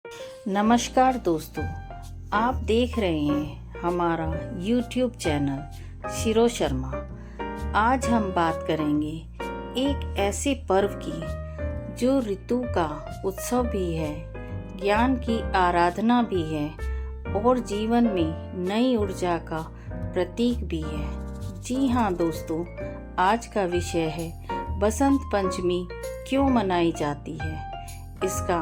नमस्कार दोस्तों, आप देख रहे हैं हमारा YouTube चैनल शिरो शर्मा। आज हम बात करेंगे एक ऐसे पर्व की जो ऋतु का उत्सव भी है, ज्ञान की आराधना भी है और जीवन में नई ऊर्जा का प्रतीक भी है। जी हाँ दोस्तों, आज का विषय है बसंत पंचमी क्यों मनाई जाती है, इसका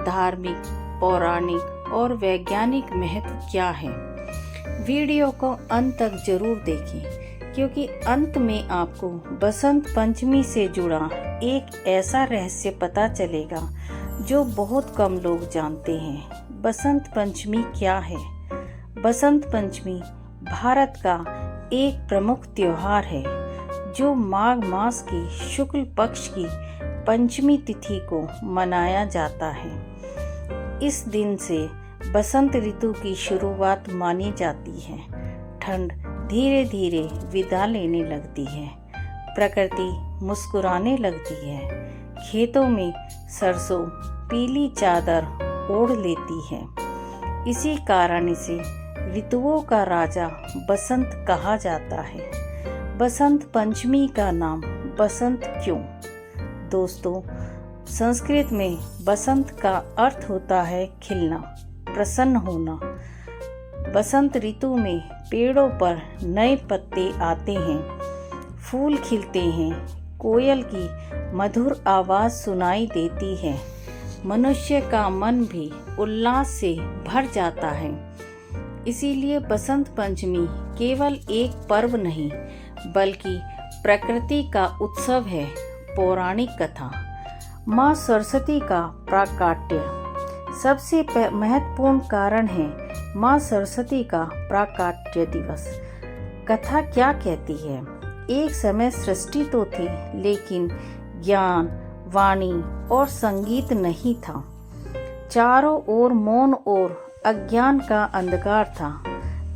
धार्मिक, पौराणिक और वैज्ञानिक महत्व क्या है। वीडियो को अंत तक जरूर देखें क्योंकि अंत में आपको बसंत पंचमी से जुड़ा एक ऐसा रहस्य पता चलेगा जो बहुत कम लोग जानते हैं। बसंत पंचमी क्या है? बसंत पंचमी भारत का एक प्रमुख त्योहार है जो माघ मास की शुक्ल पक्ष की पंचमी तिथि को मनाया जाता है। इस दिन से बसंत ऋतु की शुरुआत मानी जाती है। ठंड धीरे धीरे विदा लेने लगती है, प्रकृति मुस्कुराने लगती है, खेतों में सरसों पीली चादर ओढ़ लेती है। इसी कारण इसे ऋतुओं का राजा बसंत कहा जाता है। बसंत पंचमी का नाम बसंत क्यों? दोस्तों, संस्कृत में बसंत का अर्थ होता है खिलना, प्रसन्न होना। बसंत ऋतु में पेड़ों पर नए पत्ते आते हैं, फूल खिलते हैं, कोयल की मधुर आवाज सुनाई देती है। मनुष्य का मन भी उल्लास से भर जाता है। इसीलिए बसंत पंचमी केवल एक पर्व नहीं बल्कि प्रकृति का उत्सव है। पौराणिक कथा। माँ सरस्वती का प्राकट्य सबसे महत्वपूर्ण कारण है माँ सरस्वती का प्राकट्य दिवस। कथा क्या कहती है? एक समय सृष्टि तो थी लेकिन ज्ञान, वाणी और संगीत नहीं था। चारों ओर मौन और अज्ञान का अंधकार था।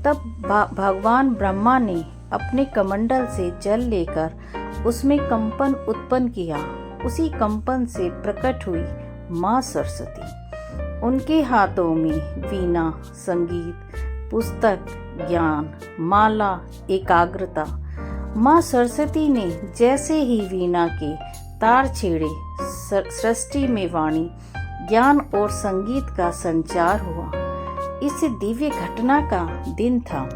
तब भगवान ब्रह्मा ने अपने कमंडल से जल लेकर उसमें कंपन उत्पन्न किया। उसी कंपन से प्रकट हुई माँ सरस्वती। उनके हाथों में वीणा, संगीत, पुस्तक, ज्ञान, माला, एकाग्रता। माँ सरस्वती ने जैसे ही वीणा के तार छेड़े, सृष्टि में वाणी, ज्ञान और संगीत का संचार हुआ। इस दिव्य घटना का दिन था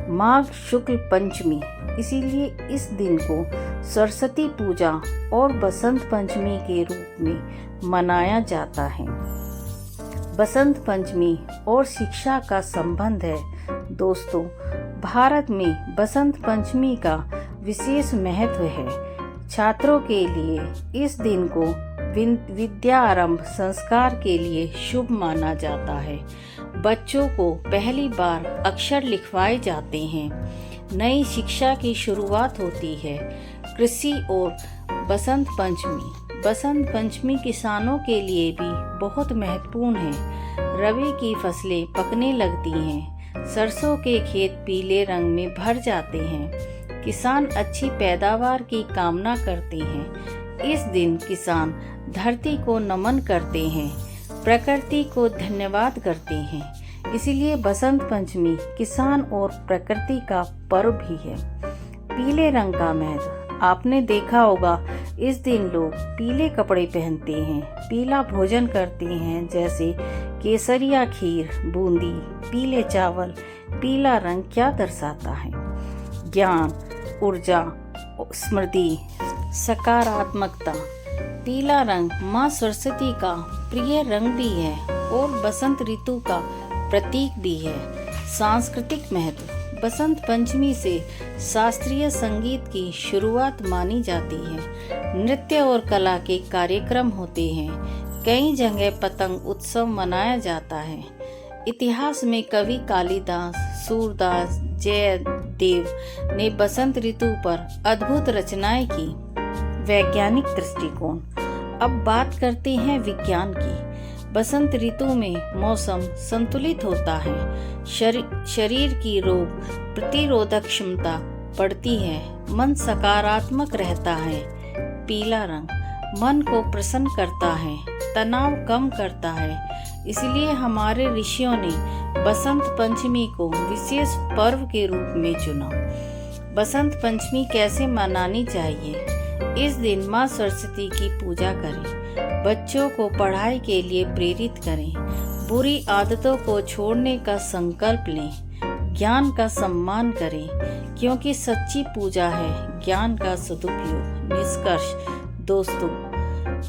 माघ शुक्ल पंचमी। इसीलिए इस दिन को सरस्वती पूजा और बसंत पंचमी के रूप में मनाया जाता है। बसंत पंचमी और शिक्षा का संबंध है। दोस्तों, भारत में बसंत पंचमी का विशेष महत्व है। छात्रों के लिए इस दिन को विद्या आरंभ संस्कार के लिए शुभ माना जाता है। बच्चों को पहली बार अक्षर लिखवाए जाते हैं। नई शिक्षा की शुरुआत होती है। कृषि और बसंत पंचमी। बसंत पंचमी किसानों के लिए भी बहुत महत्वपूर्ण है। रबी की फसलें पकने लगती हैं। सरसों के खेत पीले रंग में भर जाते हैं। किसान अच्छी पैदावार की कामना करते हैं। इस दिन किसान धरती को नमन करते हैं, प्रकृति को धन्यवाद करते हैं। इसीलिए बसंत पंचमी किसान और प्रकृति का पर्व भी है। पीले रंग का महत्व आपने देखा होगा। इस दिन लोग पीले कपड़े पहनते हैं, पीला भोजन करते हैं, जैसे केसरिया खीर, बूंदी, पीले चावल। पीला रंग क्या दर्शाता है? ज्ञान, ऊर्जा, स्मृति, सकारात्मकता। पीला रंग माँ सरस्वती का प्रिय रंग भी है और बसंत ऋतु का प्रतीक भी है। सांस्कृतिक महत्व। बसंत पंचमी से शास्त्रीय संगीत की शुरुआत मानी जाती है। नृत्य और कला के कार्यक्रम होते हैं। कई जगह पतंग उत्सव मनाया जाता है। इतिहास में कवि कालिदास, सूरदास, जयदेव ने बसंत ऋतु पर अद्भुत रचनाएं की। वैज्ञानिक दृष्टिकोण। अब बात करते हैं विज्ञान की। बसंत ऋतु में मौसम संतुलित होता है। शरीर की रोग प्रतिरोधक क्षमता बढ़ती है। मन सकारात्मक रहता है। पीला रंग मन को प्रसन्न करता है, तनाव कम करता है। इसलिए हमारे ऋषियों ने बसंत पंचमी को विशेष पर्व के रूप में चुना। बसंत पंचमी कैसे मनानी चाहिए? इस दिन माँ सरस्वती की पूजा करें, बच्चों को पढ़ाई के लिए प्रेरित करें, बुरी आदतों को छोड़ने का संकल्प लें, ज्ञान का सम्मान करें, क्योंकि सच्ची पूजा है ज्ञान का सदुपयोग। निष्कर्ष दोस्तों,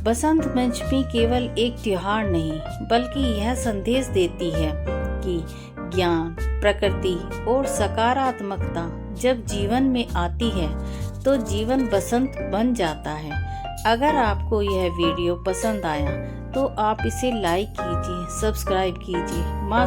बसंत पंचमी केवल एक त्योहार नहीं बल्कि यह संदेश देती है कि ज्ञान, प्रकृति और सकारात्मकता जब जीवन में आती है तो जीवन बसंत बन जाता है। अगर आपको यह वीडियो पसंद आया तो आप इसे लाइक कीजिए, सब्सक्राइब कीजिए। माँ